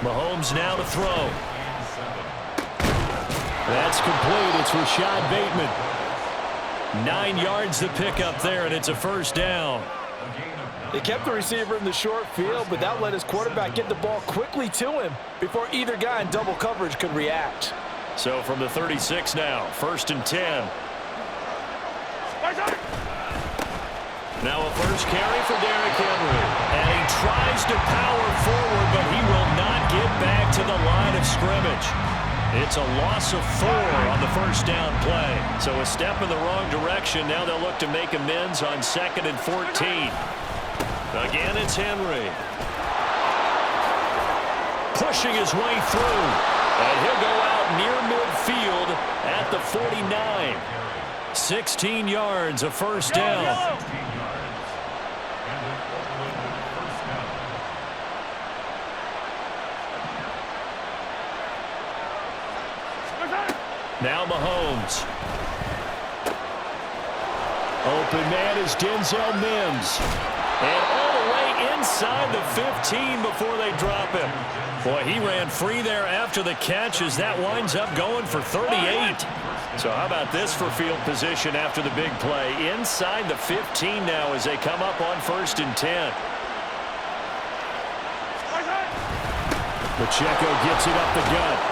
Mahomes now to throw. That's complete. It's Rashad Bateman. 9 yards to pick up there, and it's a first down. They kept the receiver in the short field, but that let his quarterback get the ball quickly to him before either guy in double coverage could react. So from the 36 now, 1st and 10. Now a first carry for Derrick Henry. And he tries to power forward, but he will not get back to the line of scrimmage. It's a loss of 4 on the first down play. So a step in the wrong direction. Now they'll look to make amends on 2nd and 14. Again, it's Henry. Pushing his way through. And he'll go out near midfield at the 49. 16 yards, a first down. Now Mahomes. Open man is Denzel Mims. And all the way inside the 15 before they drop him. Boy, he ran free there after the catch as that winds up going for 38. So how about this for field position after the big play? Inside the 15 now as they come up on 1st and 10. Pacheco gets it up the gut.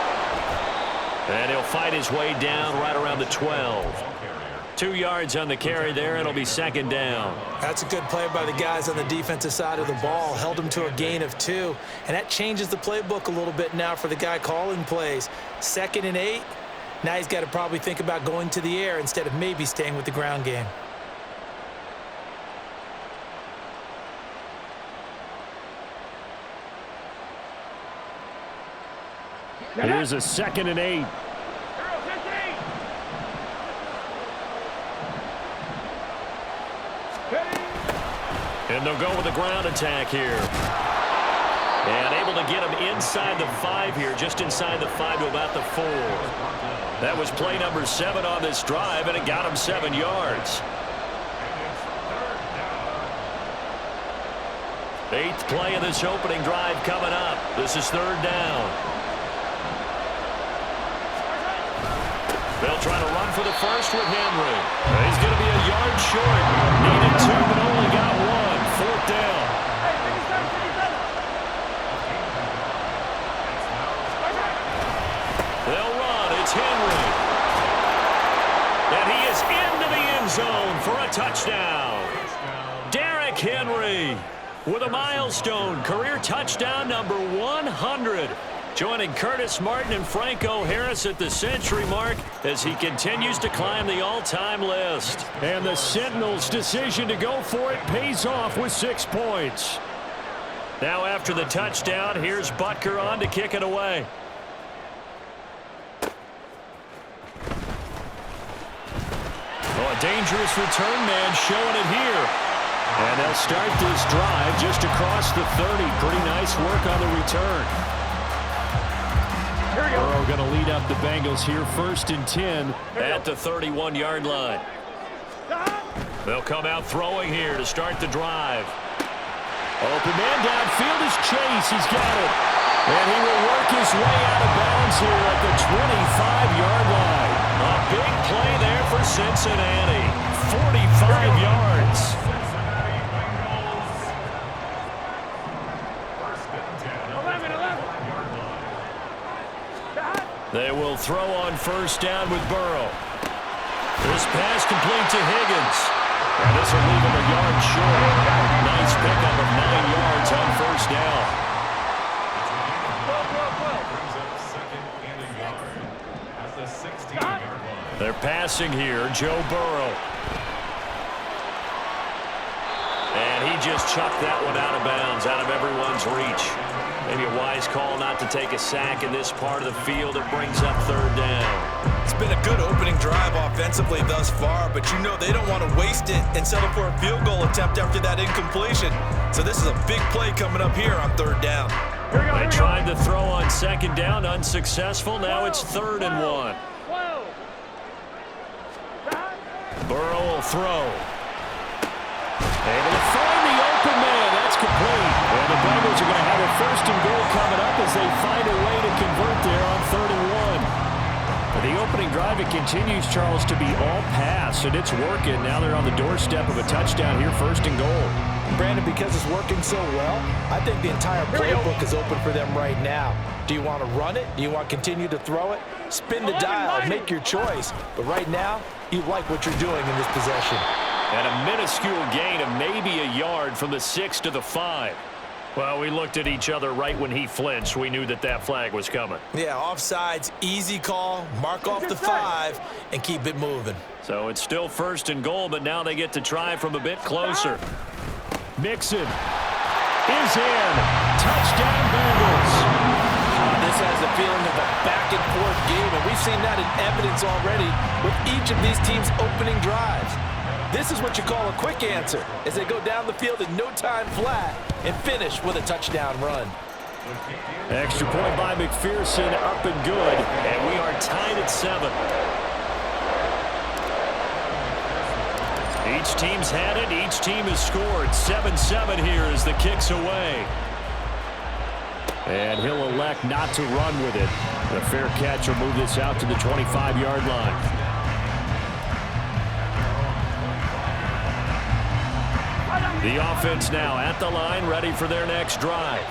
And he'll fight his way down right around the 12. 2 yards on the carry there. It'll be 2nd down. That's a good play by the guys on the defensive side of the ball. Held him to a gain of 2. And that changes the playbook a little bit now for the guy calling plays. 2nd and 8. Now he's got to probably think about going to the air instead of maybe staying with the ground game. Here's a 2nd and 8. And they'll go with the ground attack here. And able to get him inside the 5 here, just inside the 5 to about the 4. That was play number 7 on this drive, and it got him 7 yards. 8th play of this opening drive coming up. This is 3rd down. They'll try to run for the first with Henry. He's going to be a yard short. Needed 2, but only got 1. 4th down. They'll run. It's Henry. And he is into the end zone for a touchdown. Derrick Henry with a milestone career touchdown number 100. Joining Curtis Martin and Franco Harris at the century mark as he continues to climb the all-time list. And the Sentinels' decision to go for it pays off with 6 points. Now after the touchdown, here's Butker on to kick it away. Oh, a dangerous return man showing it here. And they'll start this drive just across the 30. Pretty nice work on the return. Burrow going to lead up the Bengals here, 1st and 10 at the 31-yard line. They'll come out throwing here to start the drive. Open man downfield is Chase. He's got it. And he will work his way out of bounds here at the 25-yard line. A big play there for Cincinnati. 45 yards. They will throw on 1st down with Burrow. This pass complete to Higgins. And this will leave him a yard short. Nice pickup of 9 yards on 1st down. They're passing here, Joe Burrow. And he just chucked that one out of bounds, out of everyone's reach. Maybe a wise call not to take a sack in this part of the field. It brings up 3rd down. It's been a good opening drive offensively thus far, but you know they don't want to waste it and settle for a field goal attempt after that incompletion. So this is a big play coming up here on 3rd down. They tried to throw on 2nd down, unsuccessful. Now it's 3rd and 1. Burrow will throw. Able to find the open man. That's complete. And the Bengals are going to have a 1st and goal as they find a way to convert there on 3rd and 1. The opening drive, it continues, Charles, to be all pass, and it's working. Now they're on the doorstep of a touchdown here, 1st and goal. Brandon, because it's working so well, I think the entire playbook is open for them right now. Do you want to run it? Do you want to continue to throw it? Spin the dial, make your choice. But right now, you like what you're doing in this possession. And a minuscule gain of maybe a yard from the 6 to the 5. Well, we looked at each other right when he flinched. We knew that that flag was coming. Yeah, offsides, easy call, mark off the 5, and keep it moving. So it's still 1st and goal, but now they get to try from a bit closer. Mixon is in. Touchdown, Bengals. This has the feeling of a back-and-forth game, and we've seen that in evidence already with each of these teams' opening drives. This is what you call a quick answer, as they go down the field in no time flat and finish with a touchdown run. Extra point by McPherson, up and good, and we are tied at 7. Each team's had it. Each team has scored. 7-7 here as the kick's away. And he'll elect not to run with it. The fair catch will move this out to the 25-yard line. The offense now at the line, ready for their next drive.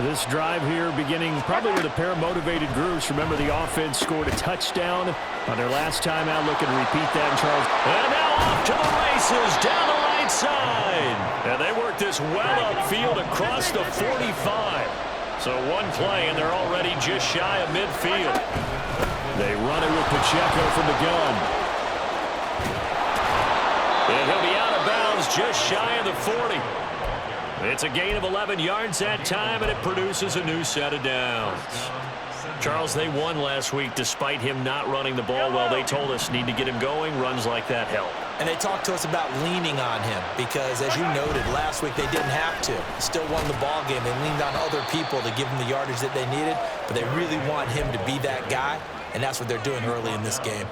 This drive here beginning probably with a pair of motivated groups. Remember, the offense scored a touchdown on their last time out. Looking to repeat that in Charles. And now off to the races down the right side. And they work this well upfield across the 45. So one play, and they're already just shy of midfield. They run it with Pacheco from the gun. And he'll be out of bounds just shy of the 40. It's a gain of 11 yards that time, and it produces a new set of downs. Charles, they won last week despite him not running the ball well. They told us need to get him going. Runs like that help. And they talked to us about leaning on him because, as you noted, last week they didn't have to. Still won the ball game. They leaned on other people to give them the yardage that they needed, but they really want him to be that guy, and that's what they're doing early in this game.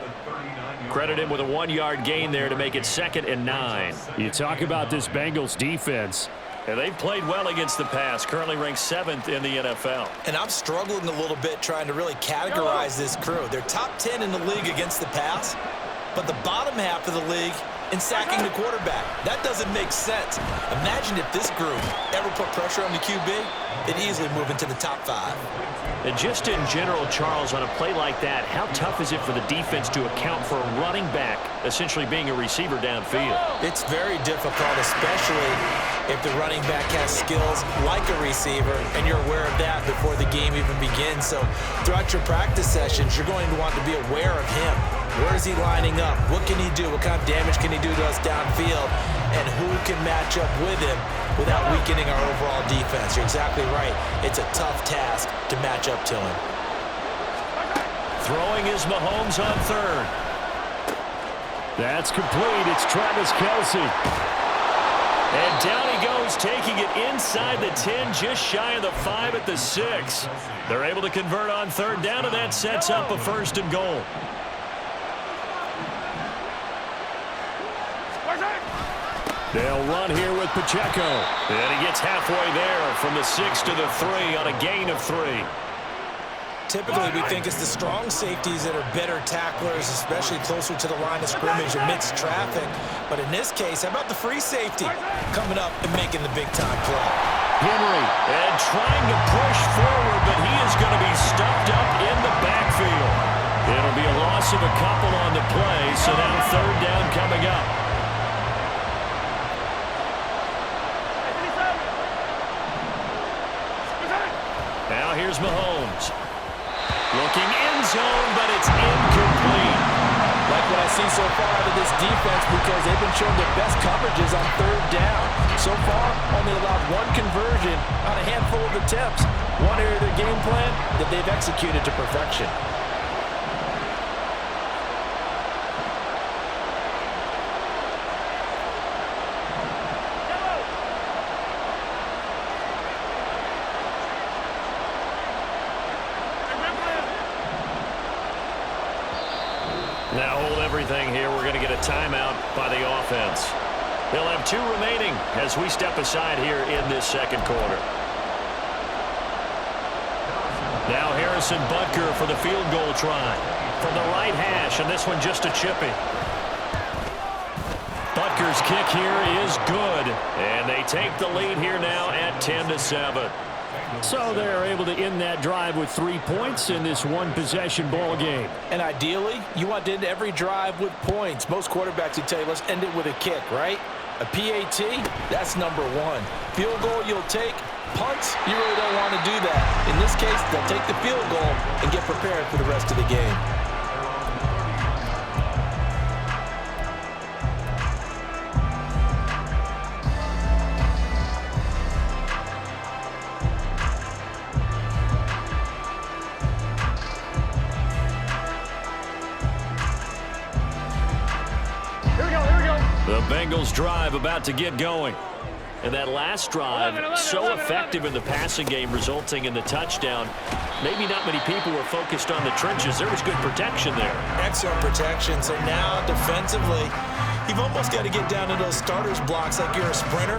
Credit him with a 1-yard gain there to make it 2nd and 9. You talk about this Bengals defense. And they've played well against the pass, currently ranked 7th in the NFL. And I'm struggling a little bit trying to really categorize this crew. They're top 10 in the league against the pass, but the bottom half of the league in sacking the quarterback. That doesn't make sense. Imagine if this group ever put pressure on the QB, it'd easily move into the top 5. And just in general, Charles, on a play like that, how tough is it for the defense to account for a running back essentially being a receiver downfield? It's very difficult, especially if the running back has skills like a receiver, and you're aware of that before the game even begins. So throughout your practice sessions, you're going to want to be aware of him. Where is he lining up? What can he do? What kind of damage can he do to us downfield? And who can match up with him without weakening our overall defense? You're exactly right. It's a tough task to match up to him. Throwing is Mahomes on 3rd. That's complete. It's Travis Kelce. And down he goes, taking it inside the 10, just shy of the 5 at the 6. They're able to convert on 3rd down, and that sets up a 1st and goal. They'll run here with Pacheco. And he gets halfway there from the 6 to the 3 on a gain of 3. Typically, we think it's the strong safeties that are better tacklers, especially closer to the line of scrimmage amidst traffic. But in this case, how about the free safety coming up and making the big-time play? Henry, and trying to push forward, but he is going to be stuffed up in the backfield. It'll be a loss of a couple on the play, so now 3rd down coming up. Now here's Mahomes. Looking end zone, but it's incomplete. Like what I see so far out of this defense, because they've been showing their best coverages on 3rd down. So far, only allowed 1 conversion on a handful of attempts. One area of their game plan that they've executed to perfection. Now hold everything here. We're going to get a timeout by the offense. They'll have 2 remaining as we step aside here in this 2nd quarter. Now Harrison Butker for the field goal try. From the right hash, and this one just a chippy. Butker's kick here is good. And they take the lead here now at 10-7. So they're able to end that drive with 3 points in this one-possession ball game. And ideally, you want to end every drive with points. Most quarterbacks would tell you, let's end it with a kick, right? A PAT, that's number one. Field goal you'll take. Punts, you really don't want to do that. In this case, they'll take the field goal and get prepared for the rest of the game. The Bengals drive about to get going. And that last drive, so effective in the passing game, resulting in the touchdown. Maybe not many people were focused on the trenches. There was good protection there. Excellent protection. So now, defensively, you've almost got to get down to those starters blocks like you're a sprinter.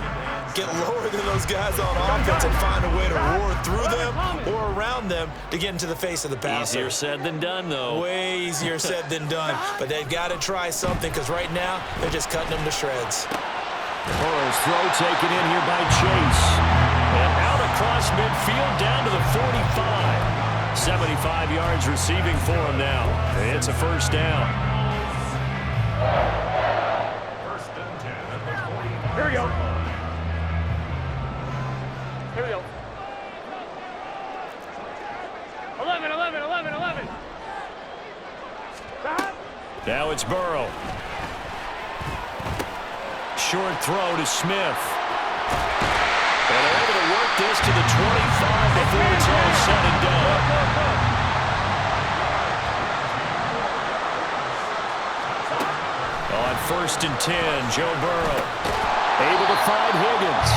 Get lower than those guys on offense and find a way to roar through them or around them to get into the face of the passer. Easier said than done, though. Way easier said than done. But they've got to try something because right now they're just cutting them to shreds. Burrow's throw taken in here by Chase. And out across midfield down to the 45. 75 yards receiving for him now. It's a first down. First and 10 at the 40. Here we go. Here we go. 11, 11, 11, 11. Now it's Burrow. Short throw to Smith. And they're able to work this to the 25 before it's all said and done. On first and 10, Joe Burrow able to find Higgins.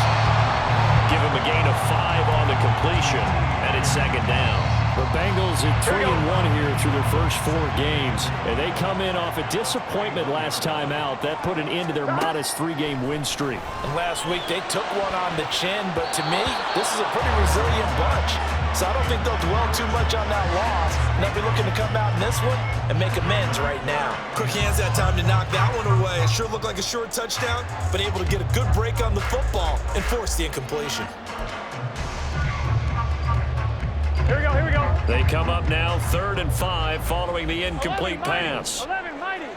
Give him a gain of 5 on the completion, and it's second down. The Bengals at 3-1 here through their first 4 games. And they come in off a disappointment last time out. That put an end to their modest 3-game win streak. And last week they took one on the chin, but to me, this is a pretty resilient bunch. So I don't think they'll dwell too much on that loss. And they'll be looking to come out in this one and make amends right now. Quick hands that time to knock that one away. It sure looked like a short touchdown, but able to get a good break on the football and force the incompletion. Here we go, here we go. They come up now 3rd and 5 following the incomplete pass. 11, mighty.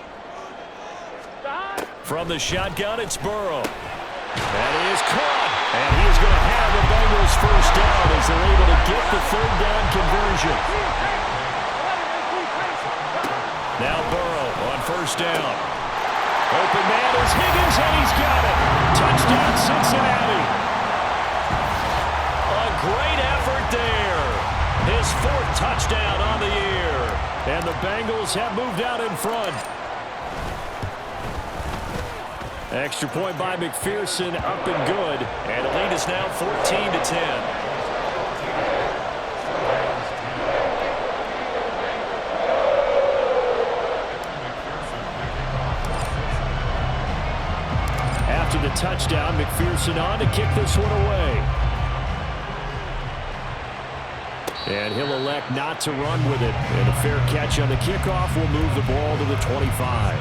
From the shotgun, it's Burrow. That is caught. And he is going to have the Bengals first down as they're able to get the 3rd down conversion. Now Burrow on first down. Open man is Higgins, and he's got it. Touchdown, Cincinnati. A great effort there. His 4th touchdown on the year. And the Bengals have moved out in front. Extra point by McPherson, up and good. And the lead is now 14-10. After the touchdown, McPherson on to kick this one away. And he'll elect not to run with it. And a fair catch on the kickoff will move the ball to the 25.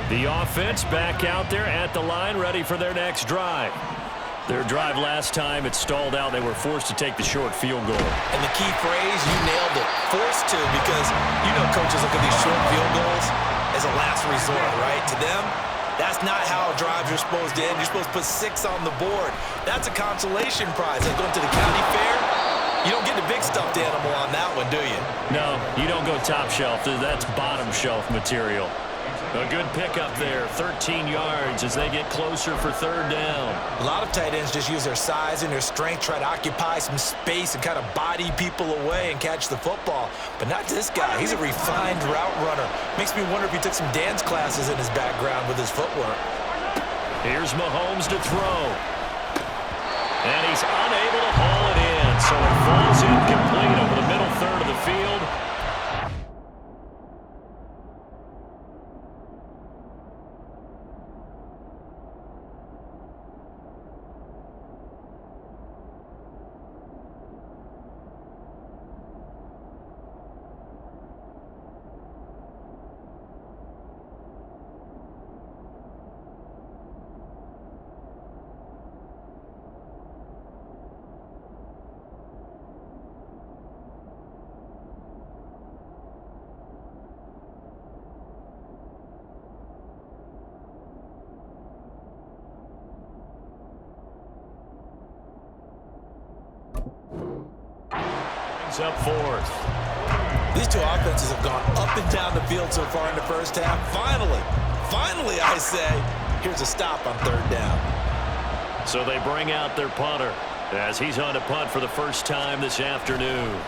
The offense back out there at the line, ready for their next drive. Their drive last time, it stalled out. They were forced to take the short field goal. And the key phrase, you nailed it. Forced to, because you know coaches look at these short field goals as a last resort, right? To them, that's not how drives are supposed to end. You're supposed to put 6 on the board. That's a consolation prize. Like going to the county fair, you don't get the big stuffed animal on that one, do you? No, you don't go top shelf. That's bottom shelf material. A good pickup there, 13 yards as they get closer for 3rd down. A lot of tight ends just use their size and their strength, try to occupy some space and kind of body people away and catch the football. But not this guy. He's a refined route runner. Makes me wonder if he took some dance classes in his background with his footwork. Here's Mahomes to throw. And he's unable to haul it in, so it falls incomplete over the middle third of the field. It's up fourth. These two offenses have gone up and down the field so far in the first half. Finally, I say, here's a stop on third down. So they bring out their punter as he's on to punt for the first time this afternoon.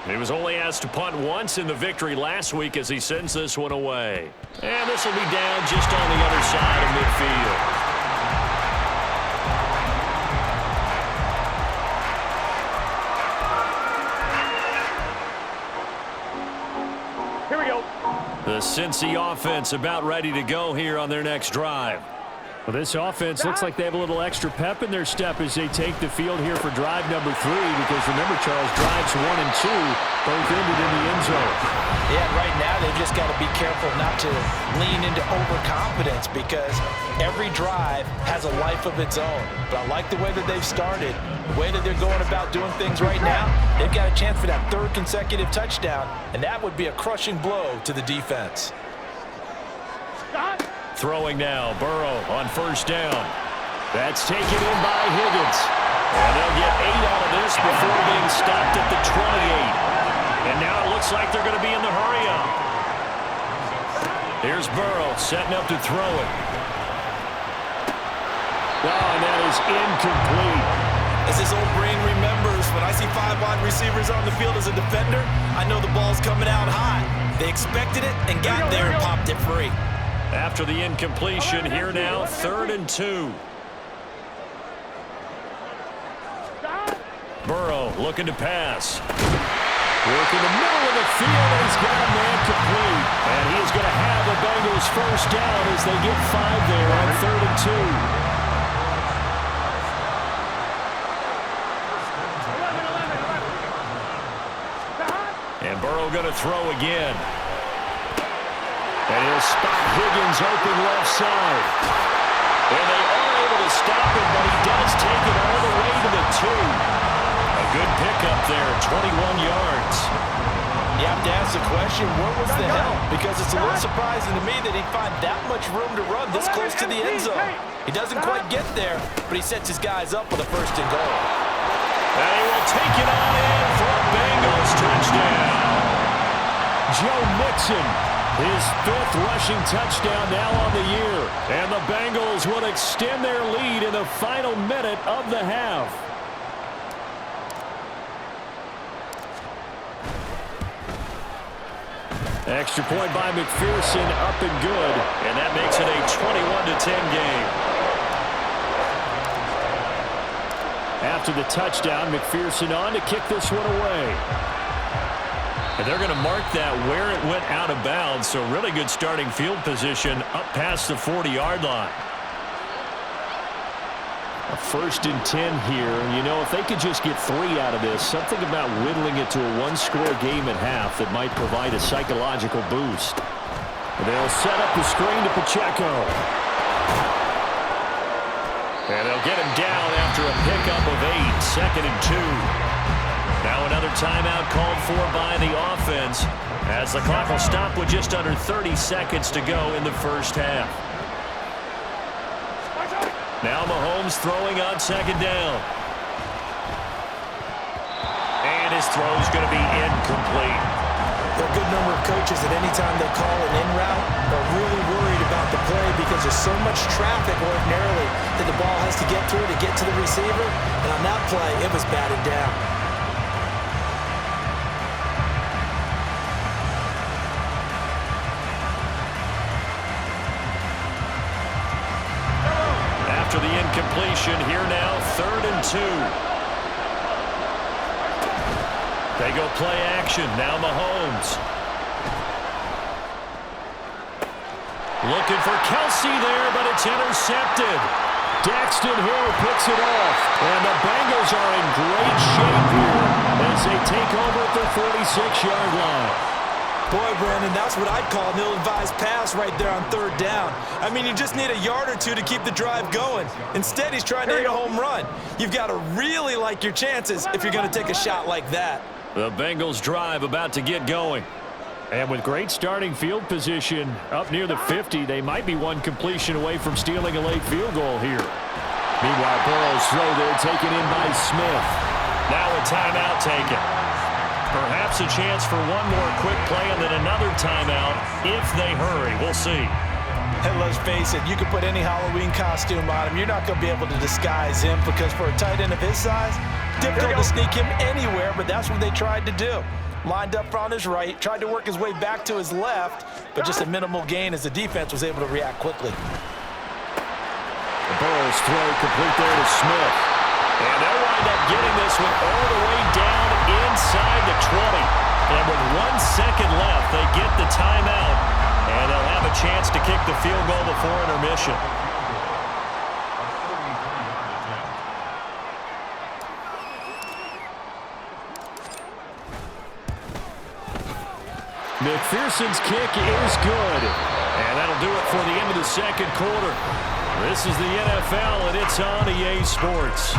He was only asked to punt once in the victory last week as he sends this one away. And this will be down just on the other side of midfield. The Cincy offense about ready to go here on their next drive. Well, this offense looks like they have a little extra pep in their step as they take the field here for drive number 3, because remember, Charles, drives 1 and 2 both ended in the end zone. Yeah, right now they've just got to be careful not to lean into overconfidence, because every drive has a life of its own. But I like the way that they've started, the way that they're going about doing things right now. They've got a chance for that 3rd consecutive touchdown, and that would be a crushing blow to the defense. Throwing now, Burrow on first down. That's taken in by Higgins. And they'll get 8 out of this before being stopped at the 28. And now it looks like they're going to be in the hurry-up. Here's Burrow setting up to throw it. Oh, and that is incomplete. As this old brain remembers, when I see 5 wide receivers on the field as a defender, I know the ball's coming out hot. They expected it and got there and popped it free. After the incompletion, here now, 3rd and 2. Burrow looking to pass. Working the middle of the field, and he's got a man complete. And he is going to have the Bengals first down as they get 5 there on 3rd and 2. And Burrow going to throw again. And he'll spot Higgins open left side. And they are able to stop him, but he does take it all the way to the 2. A good pickup there, 21 yards. You have to ask the question, where was the help? Because it's a little surprising to me that he'd find that much room to run this close to the end zone. He doesn't quite get there, but he sets his guys up with a 1st and goal. And he will take it on in for a Bengals touchdown. Joe Mixon, his 5th rushing touchdown now on the year. And the Bengals will extend their lead in the final minute of the half. Extra point by McPherson, up and good. And that makes it a 21-10 game. After the touchdown, McPherson on to kick this one away. And they're going to mark that where it went out of bounds, so really good starting field position up past the 40-yard line. A 1st and 10 here, and you know, if they could just get 3 out of this, something about whittling it to a 1-score game at half that might provide a psychological boost. And they'll set up the screen to Pacheco. And they'll get him down after a pickup of 8, 2nd and 2. Now another timeout called for by the offense as the clock will stop with just under 30 seconds to go in the first half. Now Mahomes throwing on 2nd down. And his throw is going to be incomplete. There are a good number of coaches that anytime they call an in route are really worried about the play because there's so much traffic ordinarily that the ball has to get through to get to the receiver. And on that play, it was batted down. After the incompletion, here now, 3rd and 2. They go play action. Now Mahomes. Looking for Kelsey there, but it's intercepted. Daxton Hill picks it off. And the Bengals are in great shape here as they take over at their 46-yard line. Boy, Brandon, that's what I'd call an ill-advised pass right there on 3rd down. I mean, you just need a yard or 2 to keep the drive going. Instead, he's trying to hit a home run. You've got to really like your chances if you're going to take a shot like that. The Bengals drive about to get going. And with great starting field position up near the 50, they might be one completion away from stealing a late field goal here. Meanwhile, Burrow's throw there taken in by Smith. Now a timeout taken. Perhaps a chance for one more quick play and then another timeout if they hurry. We'll see. And let's face it, you can put any Halloween costume on him. You're not going to be able to disguise him because for a tight end of his size, difficult to sneak him anywhere, but that's what they tried to do. Lined up on his right, tried to work his way back to his left, but just a minimal gain as the defense was able to react quickly. Burrow's throw complete there to Smith. And they'll wind up getting this one all the way down inside the 20. And with 1 second left, they get the timeout. And they'll have a chance to kick the field goal before intermission. McPherson's kick is good. And that'll do it for the end of the second quarter. This is the NFL, and it's on EA Sports.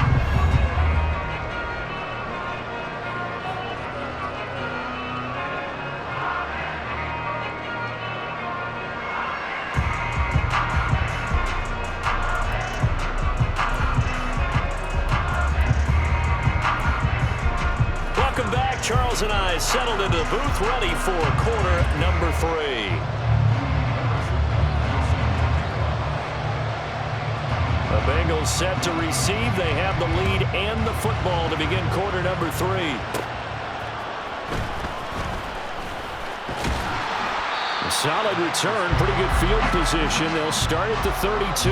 Welcome back. Charles and I settled into the booth, ready for quarter number 3. The Bengals set to receive. They have the lead and the football to begin quarter number 3. A solid return, pretty good field position. They'll start at the 32.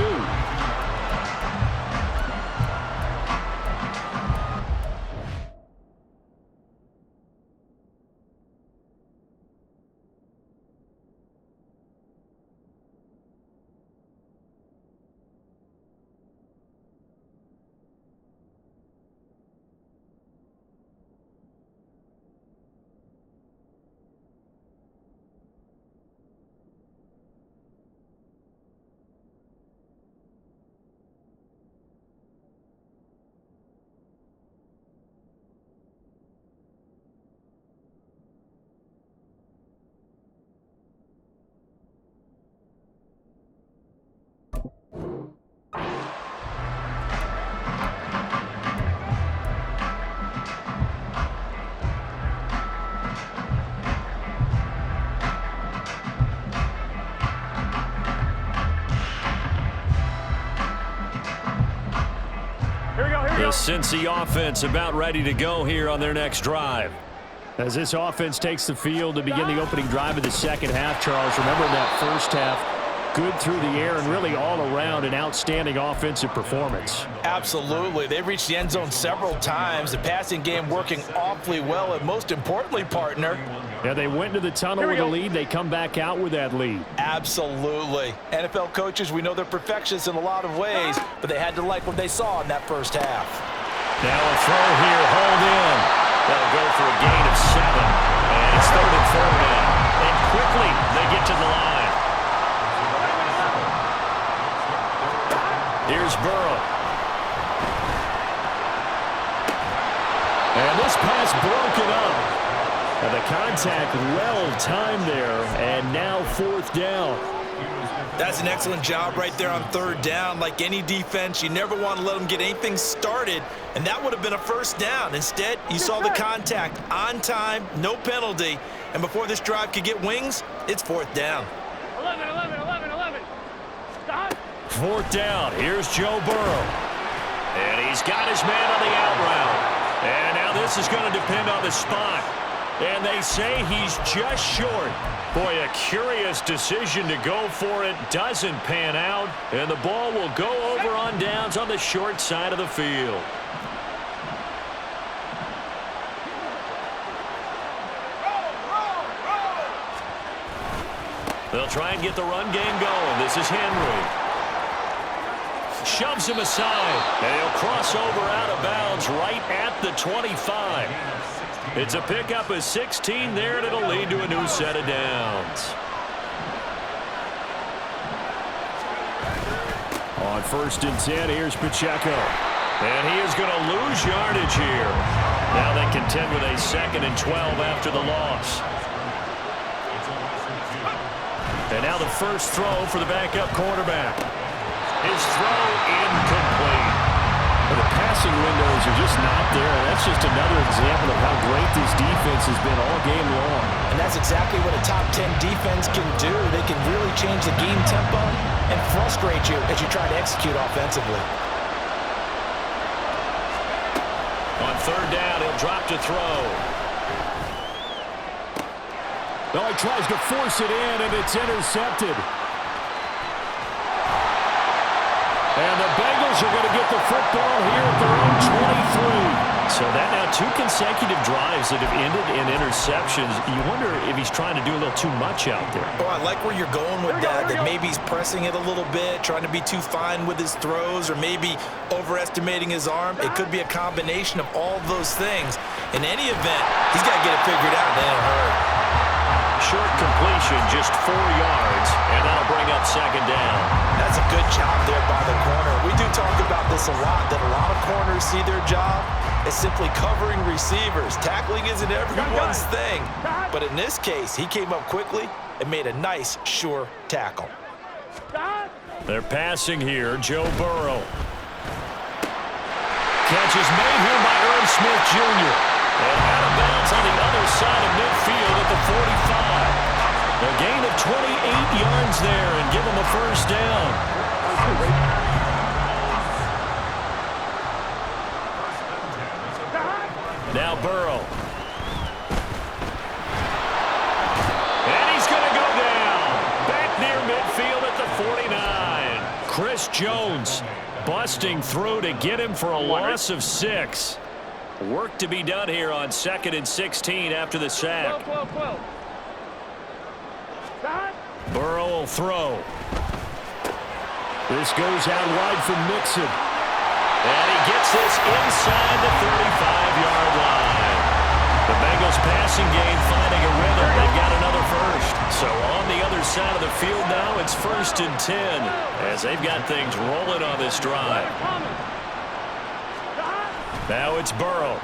The Cincy offense about ready to go here on their next drive. As this offense takes the field to begin the opening drive of the second half, Charles, remember in that first half, good through the air and really all around an outstanding offensive performance. Absolutely. They reached the end zone several times. The passing game working awfully well, and most importantly, partner. Yeah, they went to the tunnel with a lead. They come back out with that lead. Absolutely. NFL coaches, we know they're perfectionists in a lot of ways, but they had to like what they saw in that first half. Now a throw here, hold in. That'll go for a gain of 7. And it's 3rd and 4 now. And quickly they get to the line. Here's Burrow. And this pass broken up. And the contact well timed there. And now 4th down. That's an excellent job right there on 3rd down. Like any defense, you never want to let them get anything started, and that would have been a 1st down. Instead, you saw the contact on time, no penalty, and before this drive could get wings, it's 4th down. 11. Stop. 4th down. Here's Joe Burrow. And he's got his man on the out route. And now this is going to depend on the spot. And they say he's just short. Boy, a curious decision to go for it. Doesn't pan out. And the ball will go over on downs on the short side of the field. They'll try and get the run game going. This is Henry. Shoves him aside. And he'll cross over out of bounds right at the 25. It's a pickup of 16 there, and it'll lead to a new set of downs. On 1st and 10, here's Pacheco. And he is going to lose yardage here. Now they contend with a 2nd and 12 after the loss. And now the first throw for the backup quarterback. His throw incomplete. The pass passing windows are just not there. That's just another example of how great this defense has been all game long. And that's exactly what a top 10 defense can do. They can really change the game tempo and frustrate you as you try to execute offensively. On third down, he'll drop to throw. Well, he tries to force it in, and it's intercepted. And the Bengals are going to get the football here at their own 23. So that now 2 consecutive drives that have ended in interceptions. You wonder if he's trying to do a little too much out there. Oh, I like where you're going with that maybe he's pressing it a little bit, trying to be too fine with his throws, or maybe overestimating his arm. It could be a combination of all of those things. In any event, he's got to get it figured out in a hurry. Short completion, just 4 yards, and that'll bring up second down. That's a good job there by the corner. We do talk about this a lot, that a lot of corners see their job as simply covering receivers. Tackling isn't everyone's thing. But in this case, he came up quickly and made a nice, sure tackle. They're passing here, Joe Burrow. Catch is made here by Irv Smith Jr. And out of bounds on the other side of midfield at the 45. A gain of 28 yards there and give him a first down. Now Burrow. And he's going to go down. Back near midfield at the 49. Chris Jones busting through to get him for a loss of 6. Work to be done here on 2nd and 16 after the sack. Burrow will throw. This goes out wide from Mixon. And he gets this inside the 35-yard line. The Bengals passing game finding a rhythm. They've got another first. So on the other side of the field now, it's 1st and 10 as they've got things rolling on this drive. Now it's Burrow.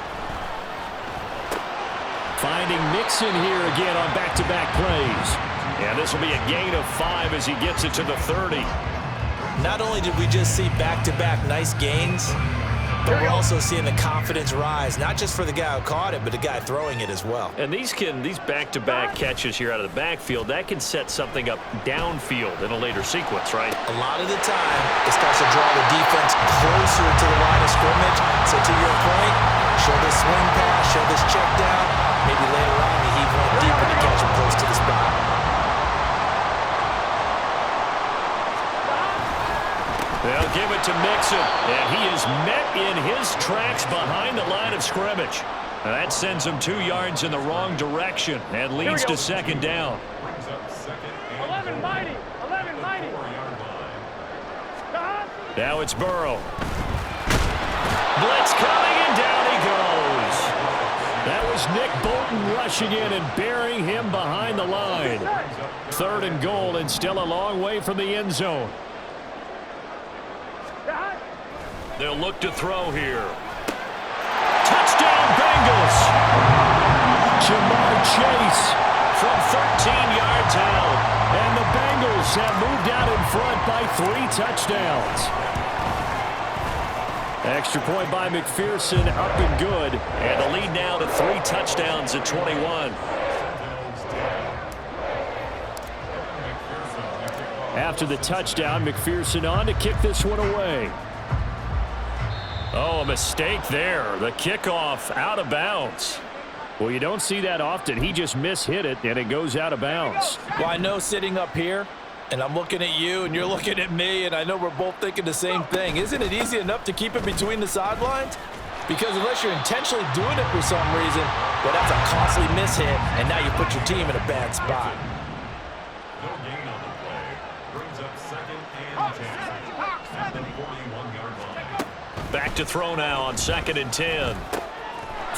Finding Mixon here again on back-to-back plays. And this will be a gain of 5 as he gets it to the 30. Not only did we just see back-to-back nice gains, but we're also seeing the confidence rise, not just for the guy who caught it, but the guy throwing it as well. And these back-to-back catches here out of the backfield, that can set something up downfield in a later sequence, right? A lot of the time, it starts to draw the defense closer to the line of scrimmage. So to your point, show this swing pass, show this check down. Maybe later on, you heave one deeper to catch him close to the spot. They'll give it to Mixon, and he is met in his tracks behind the line of scrimmage. That sends him 2 yards in the wrong direction and leads to second down. 11 mighty. Now it's Burrow. Blitz coming, and down he goes. That was Nick Bolton rushing in and burying him behind the line. 3rd and goal, and still a long way from the end zone. They'll look to throw here. Touchdown, Bengals! Jamar Chase from 13 yards out. And the Bengals have moved out in front by 3 touchdowns. Extra point by McPherson, up and good. And the lead now to 3 touchdowns at 21. After the touchdown, McPherson on to kick this one away. Oh, a mistake there. The kickoff out of bounds. Well, you don't see that often. He just mishit it, and it goes out of bounds. Well, I know sitting up here, and I'm looking at you, and you're looking at me, and I know we're both thinking the same thing. Isn't it easy enough to keep it between the sidelines? Because unless you're intentionally doing it for some reason, well, that's a costly mishit, and now you put your team in a bad spot. No gain on the play. Brings up 2nd and 10 at the 41-yard line. Back to throw now on 2nd and 10.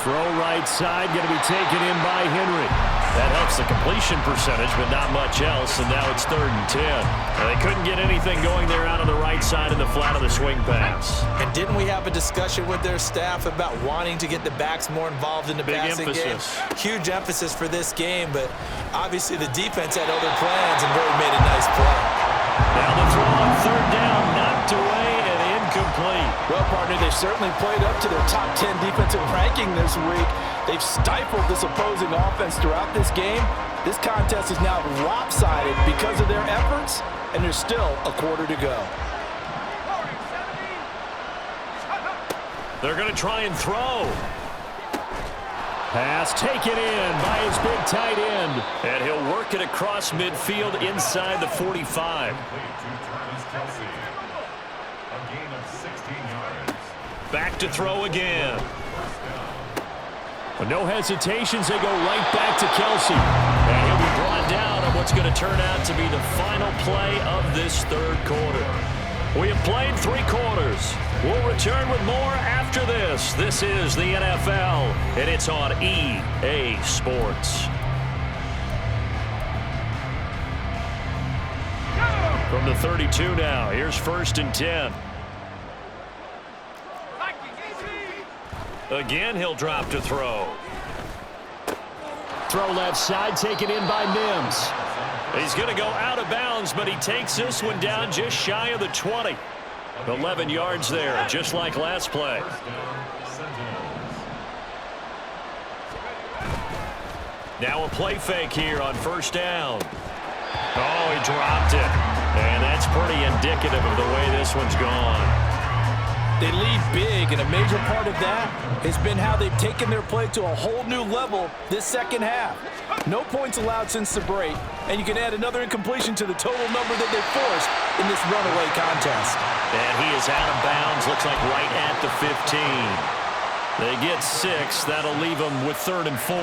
Throw right side, going to be taken in by Henry. That helps the completion percentage, but not much else, and now it's 3rd and 10. And they couldn't get anything going there out on the right side in the flat of the swing pass. And didn't we have a discussion with their staff about wanting to get the backs more involved in the passing game? Huge emphasis for this game, but obviously the defense had other plans and really made a nice play. Now the throw on 3rd down, knocked away and incomplete. Well, partner, they've certainly played up to their top 10 defensive ranking this week. They've stifled this opposing offense throughout this game. This contest is now lopsided because of their efforts, and there's still a quarter to go. They're going to try and throw. Pass taken in by his big tight end. And he'll work it across midfield inside the 45. Back to throw again. With no hesitations, they go right back to Kelsey. And he'll be brought down on what's going to turn out to be the final play of this third quarter. We have played 3 quarters. We'll return with more after this. This is the NFL, and it's on EA Sports. From the 32 now, here's 1st and 10. Again, he'll drop to throw. Throw left side, taken in by Mims. He's going to go out of bounds, but he takes this one down just shy of the 20. 11 yards there, just like last play. Now a play fake here on 1st down. Oh, he dropped it. And that's pretty indicative of the way this one's gone. They lead big, and a major part of that has been how they've taken their play to a whole new level this second half. No points allowed since the break, and you can add another incompletion to the total number that they forced in this runaway contest. And he is out of bounds, looks like right at the 15. They get 6. That'll leave them with 3rd and 4.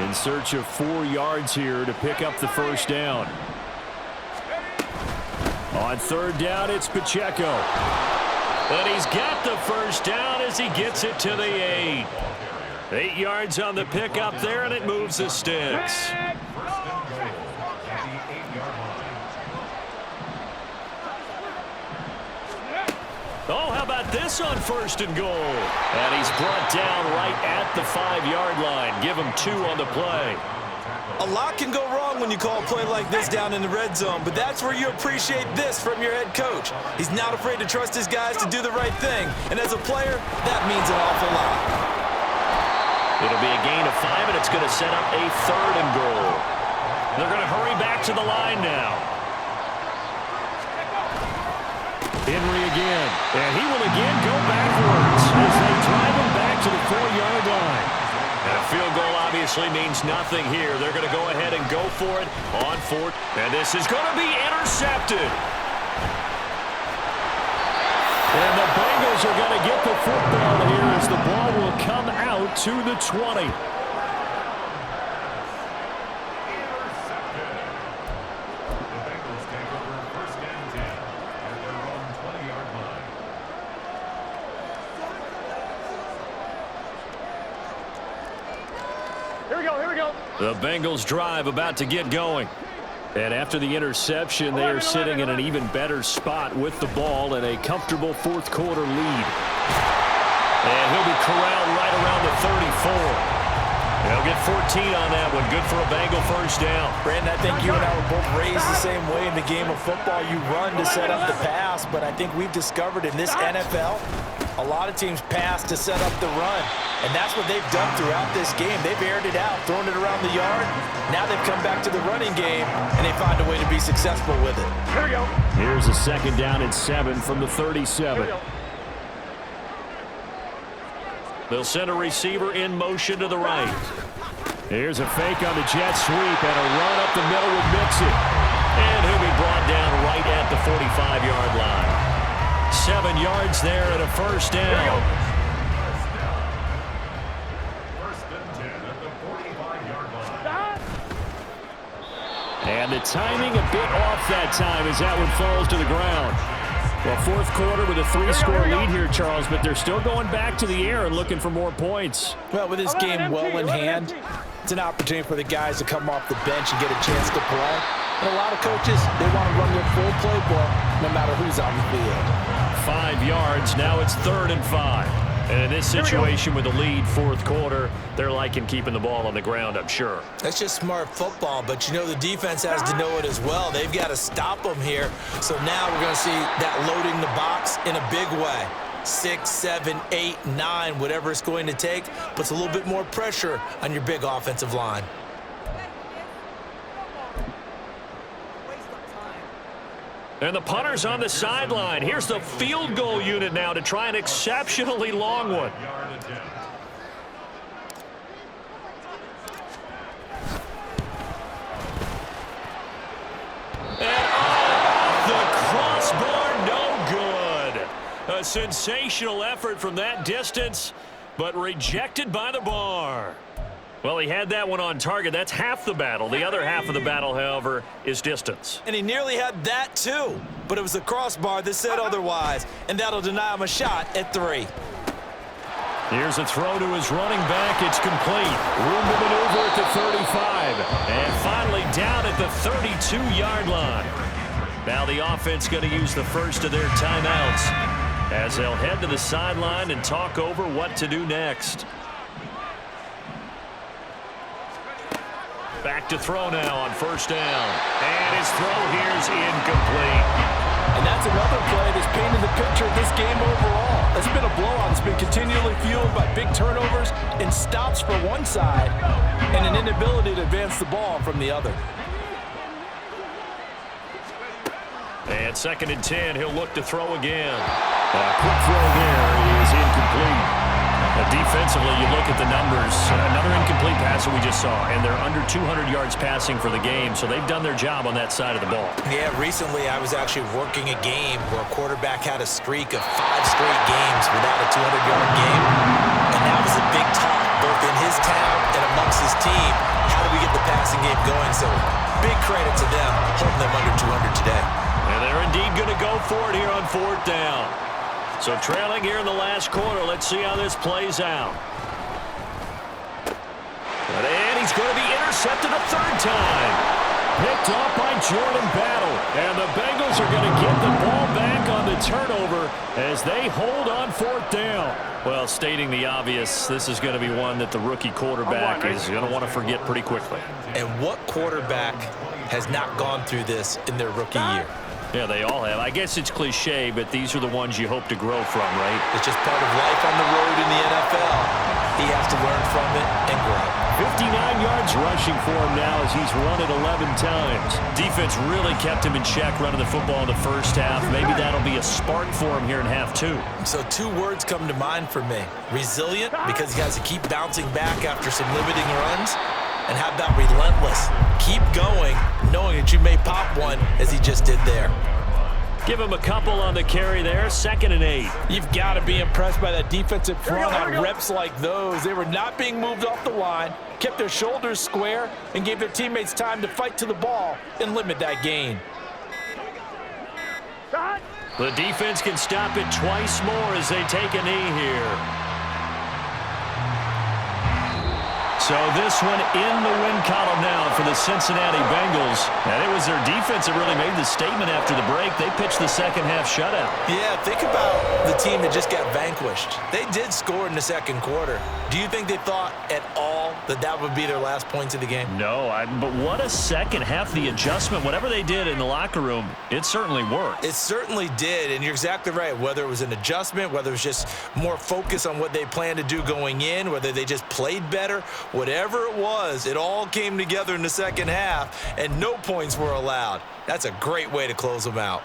In search of 4 yards here to pick up the 1st down. On 3rd down, it's Pacheco. But he's got the 1st down as he gets it to the 8. 8 yards on the pickup there, and it moves the sticks. Oh, how about this on 1st and goal? And he's brought down right at the 5-yard line. Give him 2 on the play. A lot can go wrong when you call a play like this down in the red zone, but that's where you appreciate this from your head coach. He's not afraid to trust his guys to do the right thing, and as a player, that means an awful lot. It'll be a gain of 5, and it's going to set up a 3rd and goal. They're going to hurry back to the line now. Henry again, and he will again go backwards as they drive him back to the 4-yard line. And a field goal obviously means nothing here. They're going to go ahead and go for it on 4th. And this is going to be intercepted. And the Bengals are going to get the football here as the ball will come out to the 20. The Bengals drive about to get going. And after the interception, they are sitting in an even better spot with the ball and a comfortable 4th quarter lead. And he'll be corralled right around the 34. He'll get 14 on that one. Good for a Bengal 1st down. Brandon, I think you and I were both raised the same way in the game of football. You run to set up the pass, but I think we've discovered in this NFL, a lot of teams pass to set up the run. And that's what they've done throughout this game. They've aired it out, thrown it around the yard. Now they've come back to the running game, and they find a way to be successful with it. Here we go. Here's a 2nd down and 7 from the 37. They'll send a receiver in motion to the right. Here's a fake on the jet sweep and a run up the middle with Mixon. And he'll be brought down right at the 45-yard line. 7 yards there and a 1st down. And the timing a bit off that time as that one falls to the ground. Well, 4th quarter with a 3-score lead here, Charles, but they're still going back to the air and looking for more points. Well, with this game well in hand, it's an opportunity for the guys to come off the bench and get a chance to play. And a lot of coaches, they want to run their full playbook no matter who's on the field. 5 yards, now it's 3rd and 5. And in this situation with the lead 4th quarter, they're liking keeping the ball on the ground, I'm sure. That's just smart football, but you know the defense has to know it as well. They've got to stop them here. So now we're going to see that loading the box in a big way. 6, 7, 8, 9, whatever it's going to take, puts a little bit more pressure on your big offensive line. And the punter's on the sideline. Here's the field goal unit now to try an exceptionally long one. And off the crossbar, no good. A sensational effort from that distance, but rejected by the bar. Well, he had that one on target. That's half the battle. The other half of the battle, however, is distance. And he nearly had that too, but it was the crossbar that said otherwise, and that'll deny him a shot at 3. Here's a throw to his running back. It's complete. Room to maneuver at the 35. And finally down at the 32-yard line. Now the offense going to use the first of their timeouts as they'll head to the sideline and talk over what to do next. Back to throw now on first down. And his throw here is incomplete. And that's another play that's painted the picture of this game overall. It's been a blowout. It's been continually fueled by big turnovers and stops for one side and an inability to advance the ball from the other. And 2nd and 10, he'll look to throw again. A quick throw there is incomplete. Defensively, you look at the numbers. Another incomplete pass that we just saw, and they're under 200 yards passing for the game, so they've done their job on that side of the ball. Yeah, recently I was actually working a game where a quarterback had a streak of 5 straight games without a 200-yard game, and that was a big talk, both in his town and amongst his team. How do we get the passing game going? So big credit to them holding them under 200 today. And they're indeed going to go for it here on 4th down. So trailing here in the last quarter. Let's see how this plays out. And he's going to be intercepted a 3rd time. Picked off by Jordan Battle. And the Bengals are going to get the ball back on the turnover as they hold on 4th down. Well, stating the obvious, this is going to be one that the rookie quarterback is going to want to forget pretty quickly. And what quarterback has not gone through this in their rookie year? Yeah, they all have. I guess it's cliche, but these are the ones you hope to grow from, right? It's just part of life on the road in the NFL. He has to learn from it and grow. 59 yards rushing for him now as he's run it 11 times. Defense really kept him in check running the football in the first half. Maybe that'll be a spark for him here in half 2. So 2 words come to mind for me. Resilient, because he has to keep bouncing back after some limiting runs. And how about relentless? Keep going, knowing that you may pop one as he just did there. Give him a couple on the carry there. 2nd and 8. You've got to be impressed by that defensive front on reps like those. They were not being moved off the line, kept their shoulders square, and gave their teammates time to fight to the ball and limit that gain. The defense can stop it twice more as they take a knee here. So this one in the win column now for the Cincinnati Bengals. And it was their defense that really made the statement after the break. They pitched the second half shutout. Yeah, think about the team that just got vanquished. They did score in the 2nd quarter. Do you think they thought at all that that would be their last points of the game? No, but what a second half. The adjustment, whatever they did in the locker room, it certainly worked. It certainly did, and you're exactly right. Whether it was an adjustment, whether it was just more focus on what they planned to do going in, whether they just played better, whatever it was, it all came together in the second half, and no points were allowed. That's a great way to close them out.